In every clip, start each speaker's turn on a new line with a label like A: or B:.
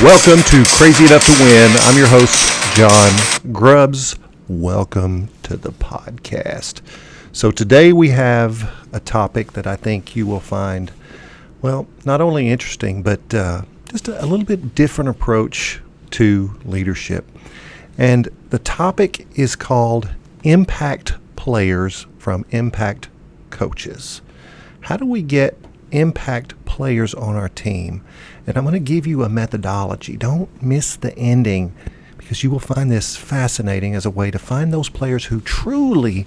A: Welcome to Crazy Enough to Win. I'm your host, John Grubbs. Welcome to the podcast. So today we have a topic that I think you will find, well, not only interesting, but just a little bit different approach to leadership. And the topic is called Impact Players from Impact Coaches. How do we get impact players on our team? And I'm going to give you a methodology. Don't miss the ending, because you will find this fascinating as a way to find those players who truly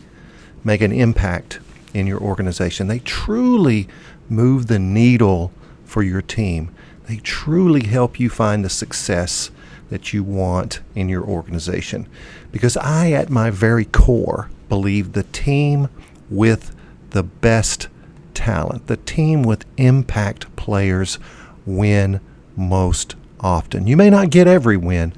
A: make an impact in your organization. They truly move the needle for your team. They truly help you find the success that you want in your organization. Because I, at my very core, believe the team with the best talent, the team with impact players, win most often. You may not get every win,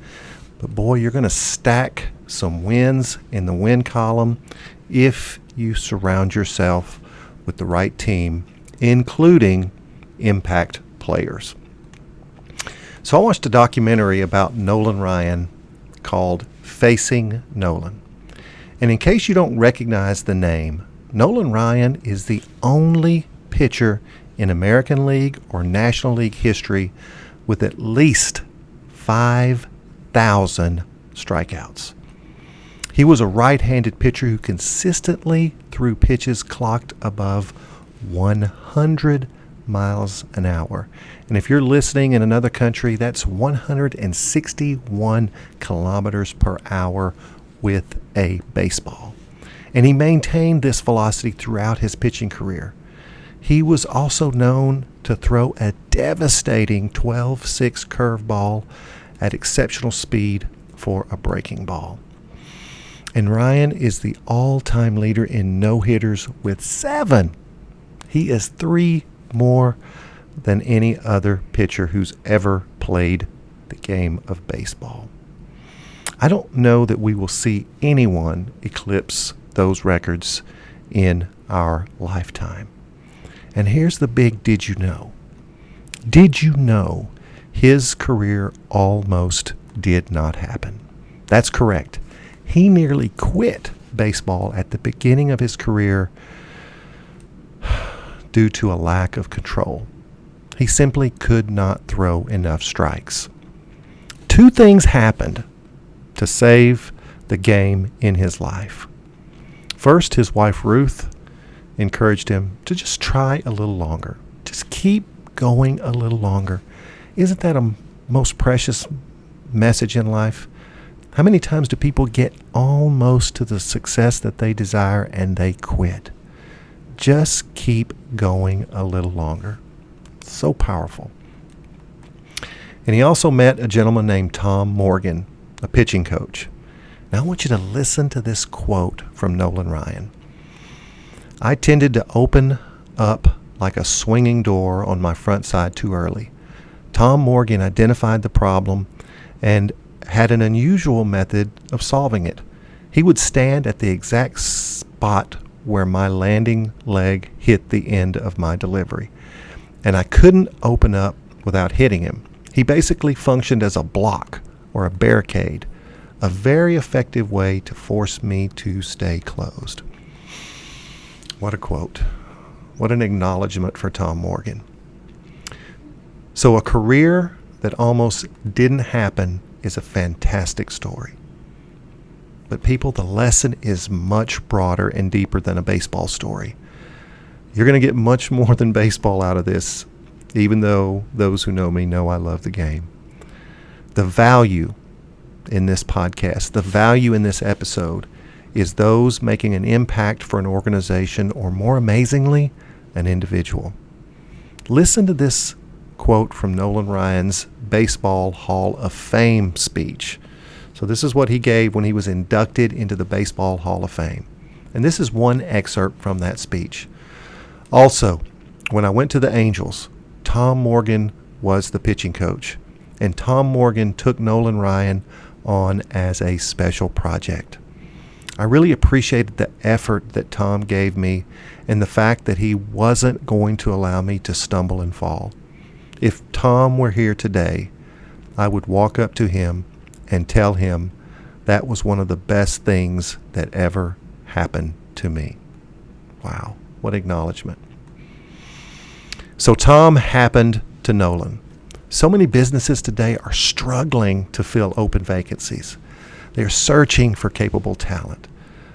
A: but boy, you're going to stack some wins in the win column if you surround yourself with the right team, including impact players. So I watched a documentary about Nolan Ryan called Facing Nolan. And in case you don't recognize the name, Nolan Ryan is the only pitcher in American League or National League history with at least 5,000 strikeouts. He was a right-handed pitcher who consistently threw pitches clocked above 100 miles an hour. And if you're listening in another country, that's 161 kilometers per hour with a baseball. And he maintained this velocity throughout his pitching career. He was also known to throw a devastating 12-6 curveball at exceptional speed for a breaking ball. And Ryan is the all-time leader in no-hitters with 7. He is 3 more than any other pitcher who's ever played the game of baseball. I don't know that we will see anyone eclipse those records in our lifetime. And here's the big did you know. Did you know his career almost did not happen? That's correct. He nearly quit baseball at the beginning of his career due to a lack of control. He simply could not throw enough strikes. 2 things happened to save the game in his life. First, his wife Ruth encouraged him to just try a little longer. Just keep going a little longer. Isn't that a most precious message in life? How many times do people get almost to the success that they desire and they quit? Just keep going a little longer. So powerful. And he also met a gentleman named Tom Morgan, a pitching coach. Now I want you to listen to this quote from Nolan Ryan. I tended to open up like a swinging door on my front side too early. Tom Morgan identified the problem and had an unusual method of solving it. He would stand at the exact spot where my landing leg hit the end of my delivery, and I couldn't open up without hitting him. He basically functioned as a block or a barricade, a very effective way to force me to stay closed. What a quote. What an acknowledgement for Tom Morgan. So a career that almost didn't happen is a fantastic story. But people, the lesson is much broader and deeper than a baseball story. You're going to get much more than baseball out of this, even though those who know me know I love the game. The value in this podcast, the value in this episode, is those making an impact for an organization, or more amazingly, an individual. Listen to this quote from Nolan Ryan's Baseball Hall of Fame speech. So this is what he gave when he was inducted into the Baseball Hall of Fame. And this is one excerpt from that speech. Also, when I went to the Angels, Tom Morgan was the pitching coach. And Tom Morgan took Nolan Ryan on as a special project. I really appreciated the effort that Tom gave me and the fact that he wasn't going to allow me to stumble and fall. If Tom were here today, I would walk up to him and tell him that was one of the best things that ever happened to me. Wow, what acknowledgement. So Tom happened to Nolan. So many businesses today are struggling to fill open vacancies. They're searching for capable talent.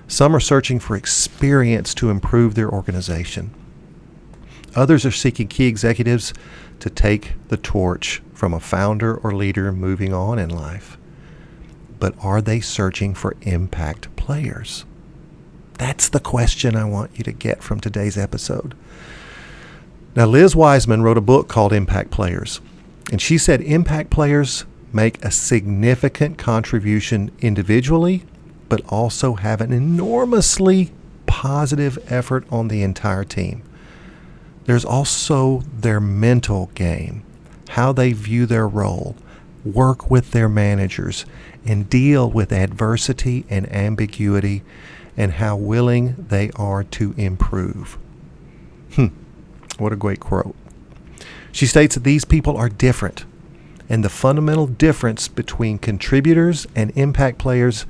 A: Some are searching for experience to improve their organization. Others are seeking key executives to take the torch from a founder or leader moving on in life. But are they searching for impact players? That's the question I want you to get from today's episode. Now, Liz Wiseman wrote a book called Impact Players, and she said impact players make a significant contribution individually, but also have an enormously positive effort on the entire team. There's also their mental game, how they view their role, work with their managers, and deal with adversity and ambiguity, and how willing they are to improve. What a great quote. She states that these people are different, and the fundamental difference between contributors and impact players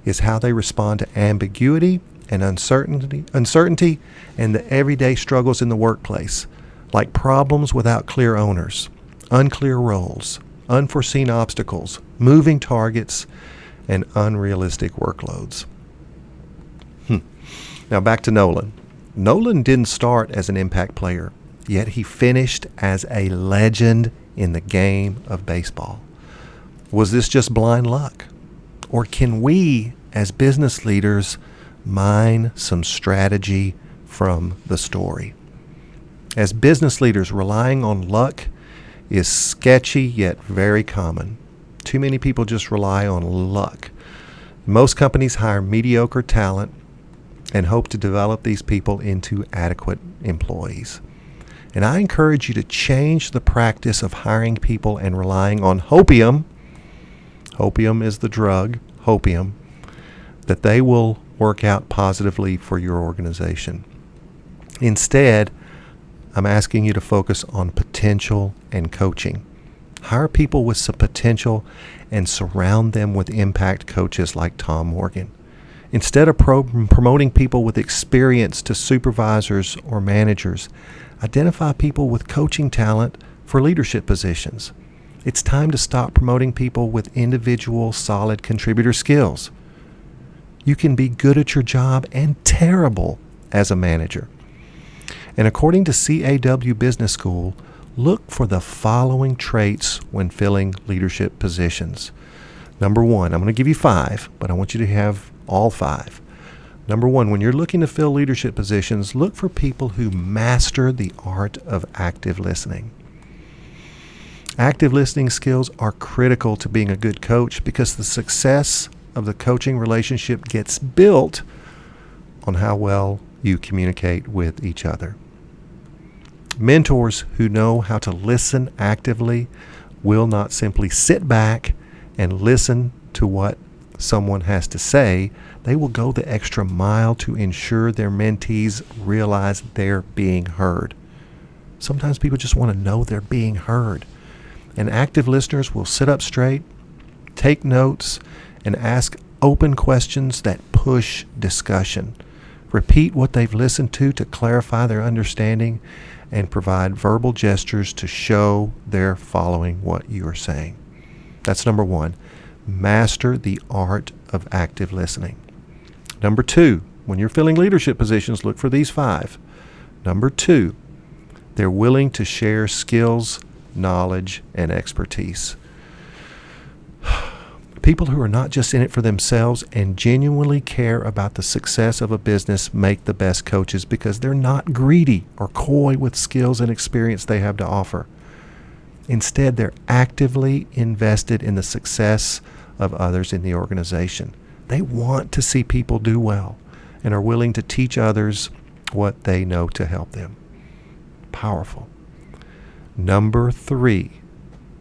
A: is how they respond to ambiguity and uncertainty and the everyday struggles in the workplace, like problems without clear owners, unclear roles, unforeseen obstacles, moving targets, and unrealistic workloads. Now back to Nolan. Nolan didn't start as an impact player, yet he finished as a legend in the game of baseball. Was this just blind luck? Or can we, as business leaders, mine some strategy from the story? As business leaders, relying on luck is sketchy yet very common. Too many people just rely on luck. Most companies hire mediocre talent and hope to develop these people into adequate employees. And I encourage you to change the practice of hiring people and relying on hopium. Hopium is the drug, hopium, that they will work out positively for your organization. Instead, I'm asking you to focus on potential and coaching. Hire people with some potential and surround them with impact coaches like Tom Morgan. Instead of promoting people with experience to supervisors or managers, identify people with coaching talent for leadership positions. It's time to stop promoting people with individual solid contributor skills. You can be good at your job and terrible as a manager. And according to CAW Business School, look for the following traits when filling leadership positions. Number one, I'm going to give you 5, but I want you to have all 5. Number 1, when you're looking to fill leadership positions, look for people who master the art of active listening. Active listening skills are critical to being a good coach because the success of the coaching relationship gets built on how well you communicate with each other. Mentors who know how to listen actively will not simply sit back and listen to what someone has to say. They will go the extra mile to ensure their mentees realize they're being heard. Sometimes people just want to know they're being heard. And active listeners will sit up straight, take notes, and ask open questions that push discussion. Repeat what they've listened to clarify their understanding, and provide verbal gestures to show they're following what you are saying. That's number 1. Master the art of active listening. Number 2, when you're filling leadership positions, look for these 5. Number 2, they're willing to share skills, knowledge, and expertise. People who are not just in it for themselves and genuinely care about the success of a business make the best coaches because they're not greedy or coy with skills and experience they have to offer. Instead, they're actively invested in the success of others in the organization. They want to see people do well and are willing to teach others what they know to help them. Powerful. Number 3,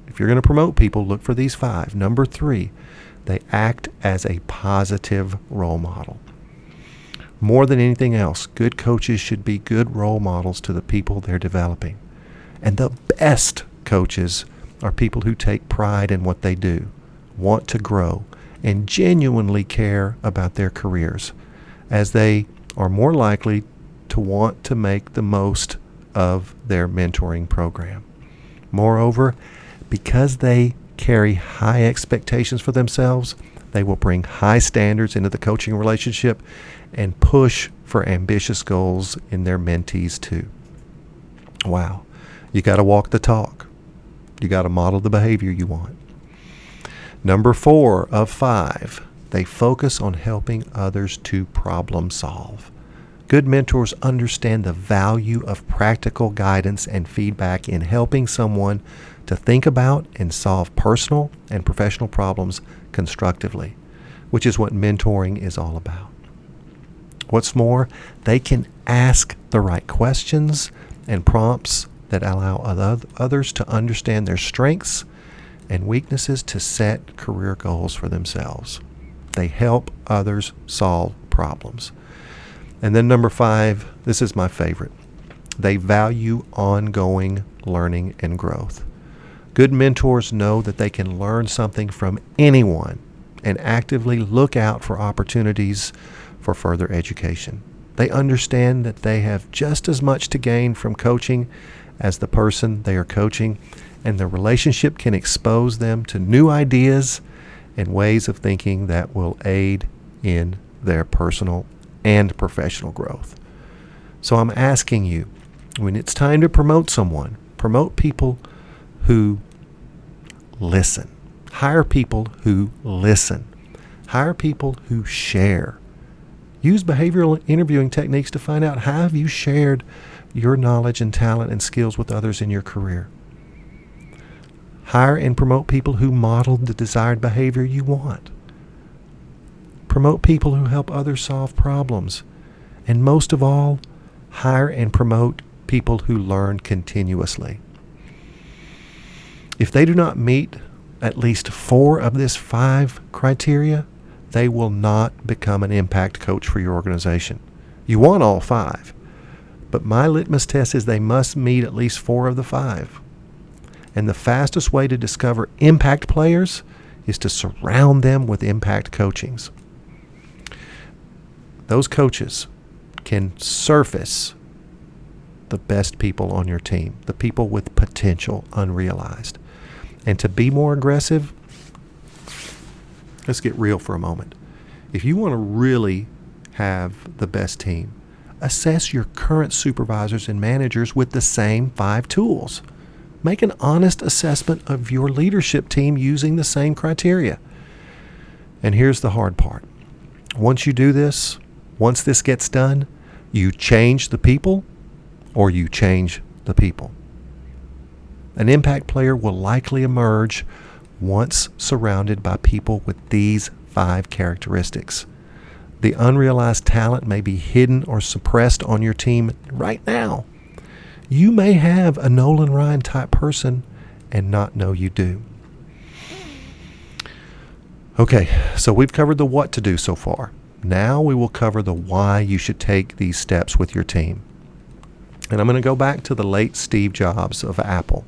A: if you're going to promote people, look for these 5. Number 3, they act as a positive role model. More than anything else, good coaches should be good role models to the people they're developing. And the best coaches are people who take pride in what they do, want to grow, and genuinely care about their careers, as they are more likely to want to make the most of their mentoring program. Moreover, because they carry high expectations for themselves, they will bring high standards into the coaching relationship and push for ambitious goals in their mentees too. Wow. You got to walk the talk. You got to model the behavior you want. Number 4 of 5, they focus on helping others to problem solve. Good mentors understand the value of practical guidance and feedback in helping someone to think about and solve personal and professional problems constructively, which is what mentoring is all about. What's more, they can ask the right questions and prompts that allow others to understand their strengths and weaknesses to set career goals for themselves. They help others solve problems. And then number 5, this is my favorite. They value ongoing learning and growth. Good mentors know that they can learn something from anyone and actively look out for opportunities for further education. They understand that they have just as much to gain from coaching as the person they are coaching, and the relationship can expose them to new ideas and ways of thinking that will aid in their personal and professional growth. So I'm asking you, when it's time to promote someone, promote people who listen. Hire people who listen. Hire people who share. Use behavioral interviewing techniques to find out how have you shared your knowledge and talent and skills with others in your career. Hire and promote people who model the desired behavior you want. Promote people who help others solve problems. And most of all, hire and promote people who learn continuously. If they do not meet at least 4 of this 5 criteria, they will not become an impact coach for your organization. You want all 5, but my litmus test is they must meet at least 4 of the 5. And the fastest way to discover impact players is to surround them with impact coachings. Those coaches can surface the best people on your team, the people with potential unrealized. And to be more aggressive, let's get real for a moment. If you want to really have the best team, assess your current supervisors and managers with the same 5 tools. Make an honest assessment of your leadership team using the same criteria. And here's the hard part. Once you do this, once this gets done, you change the people or you change the people. An impact player will likely emerge once surrounded by people with these 5 characteristics. The unrealized talent may be hidden or suppressed on your team right now. You may have a Nolan Ryan type person and not know you do. Okay, so we've covered the what to do so far. Now we will cover the why you should take these steps with your team. And I'm going to go back to the late Steve Jobs of Apple.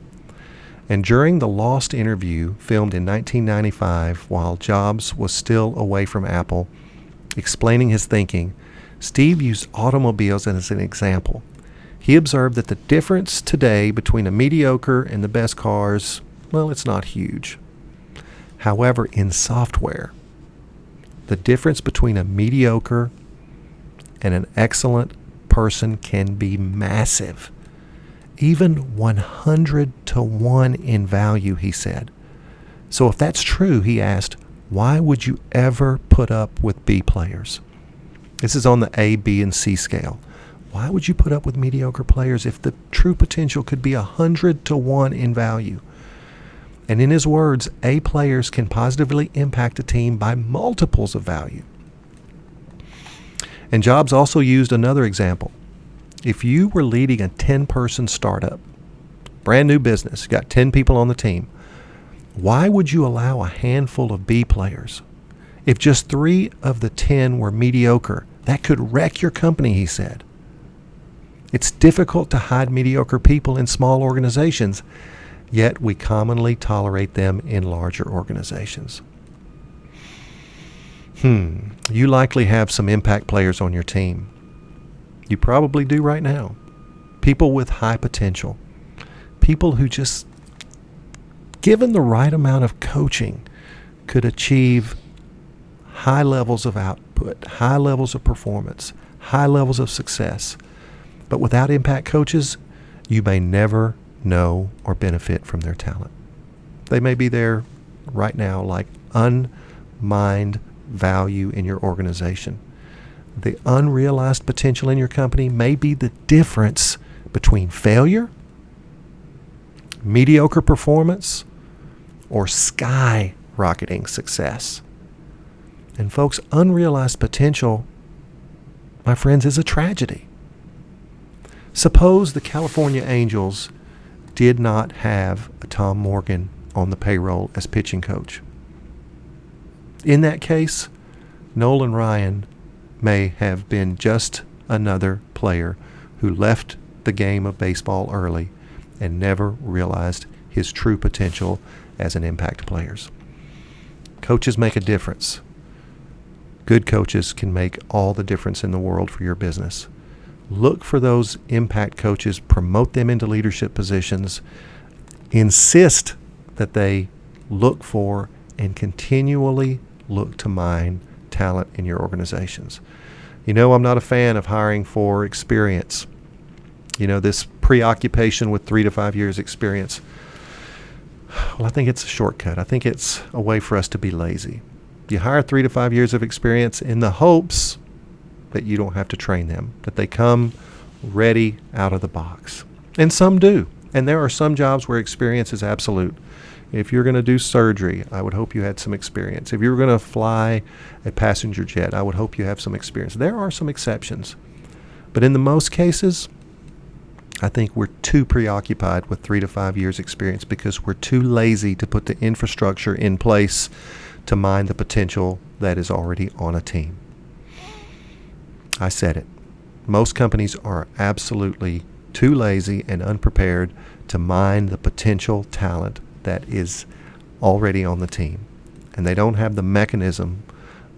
A: And during the Lost interview filmed in 1995, while Jobs was still away from Apple, explaining his thinking, Steve used automobiles as an example. He observed that the difference today between a mediocre and the best cars, well, it's not huge. However, in software, the difference between a mediocre and an excellent person can be massive. Even 100 to 1 in value, he said. So if that's true, he asked, why would you ever put up with B players? This is on the A, B, and C scale. Why would you put up with mediocre players if the true potential could be 100 to 1 in value? And in his words, A players can positively impact a team by multiples of value. And Jobs also used another example. If you were leading a 10-person startup, brand new business, you got 10 people on the team, why would you allow a handful of B players? If just 3 of the 10 were mediocre, that could wreck your company, he said. It's difficult to hide mediocre people in small organizations, yet we commonly tolerate them in larger organizations. You likely have some impact players on your team. You probably do right now. People with high potential. People who just, given the right amount of coaching, could achieve high levels of output, high levels of performance, high levels of success. But without impact coaches, you may never know or benefit from their talent. They may be there right now like unmined value in your organization. The unrealized potential in your company may be the difference between failure, mediocre performance, or skyrocketing success. And folks, unrealized potential, my friends, is a tragedy. Suppose the California Angels did not have a Tom Morgan on the payroll as pitching coach. In that case, Nolan Ryan may have been just another player who left the game of baseball early and never realized his true potential as an impact player. Coaches make a difference. Good coaches can make all the difference in the world for your business. Look for those impact coaches, promote them into leadership positions, insist that they look for and continually look to mine talent in your organizations. You know, I'm not a fan of hiring for experience. You know, this preoccupation with 3 to 5 years experience, well, I think it's a shortcut. I think it's a way for us to be lazy. You hire 3 to 5 years of experience in the hopes that you don't have to train them, that they come ready out of the box. And some do. And there are some jobs where experience is absolute. If you're going to do surgery, I would hope you had some experience. If you were going to fly a passenger jet, I would hope you have some experience. There are some exceptions. But in the most cases, I think we're too preoccupied with 3 to 5 years experience because we're too lazy to put the infrastructure in place to mine the potential that is already on a team. I said it. Most companies are absolutely too lazy and unprepared to mine the potential talent that is already on the team. And they don't have the mechanism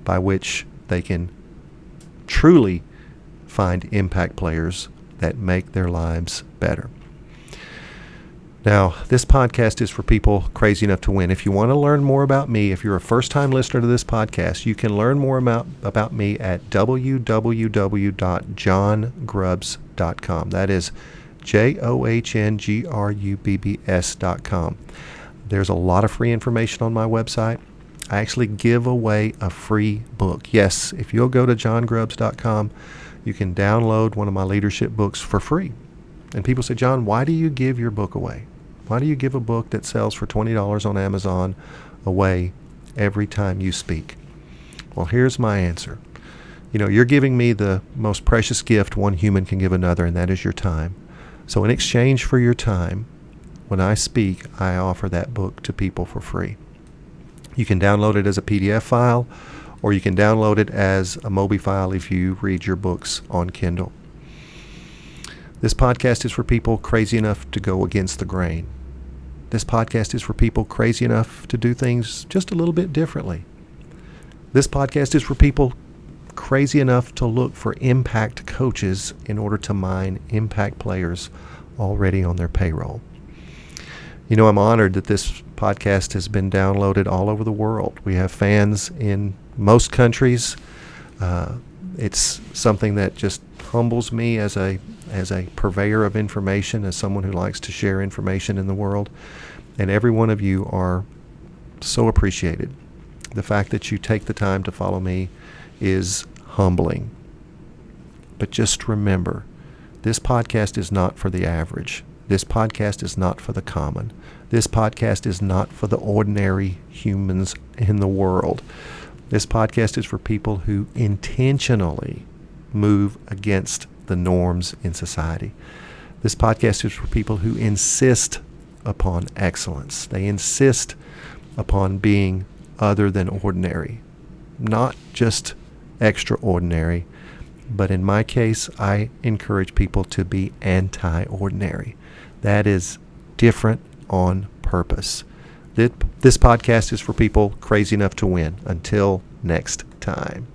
A: by which they can truly find impact players that make their lives better. Now, this podcast is for people crazy enough to win. If you want to learn more about me, if you're a first-time listener to this podcast, you can learn more about me at www.johngrubbs.com. That is JOHNGRUBBS.com. There's a lot of free information on my website. I actually give away a free book. Yes, if you'll go to johngrubbs.com, you can download one of my leadership books for free. And people say, John, why do you give your book away? Why do you give a book that sells for $20 on Amazon away every time you speak? Well, here's my answer. You know, you're giving me the most precious gift one human can give another, and that is your time. So in exchange for your time, when I speak, I offer that book to people for free. You can download it as a PDF file, or you can download it as a Mobi file if you read your books on Kindle. This podcast is for people crazy enough to go against the grain. This podcast is for people crazy enough to do things just a little bit differently. This podcast is for people crazy enough to look for impact coaches in order to mine impact players already on their payroll. You know, I'm honored that this podcast has been downloaded all over the world. We have fans in most countries. It's something that just humbles me as a purveyor of information, as someone who likes to share information in the world. And every one of you are so appreciated. The fact that you take the time to follow me is humbling. But just remember, this podcast is not for the average. This podcast is not for the common. This podcast is not for the ordinary humans in the world. This podcast is for people who intentionally move against the norms in society. This podcast is for people who insist upon excellence. They insist upon being other than ordinary, not just extraordinary, but in my case, I encourage people to be anti-ordinary. That is different on purpose. This podcast is for people crazy enough to win. Until next time.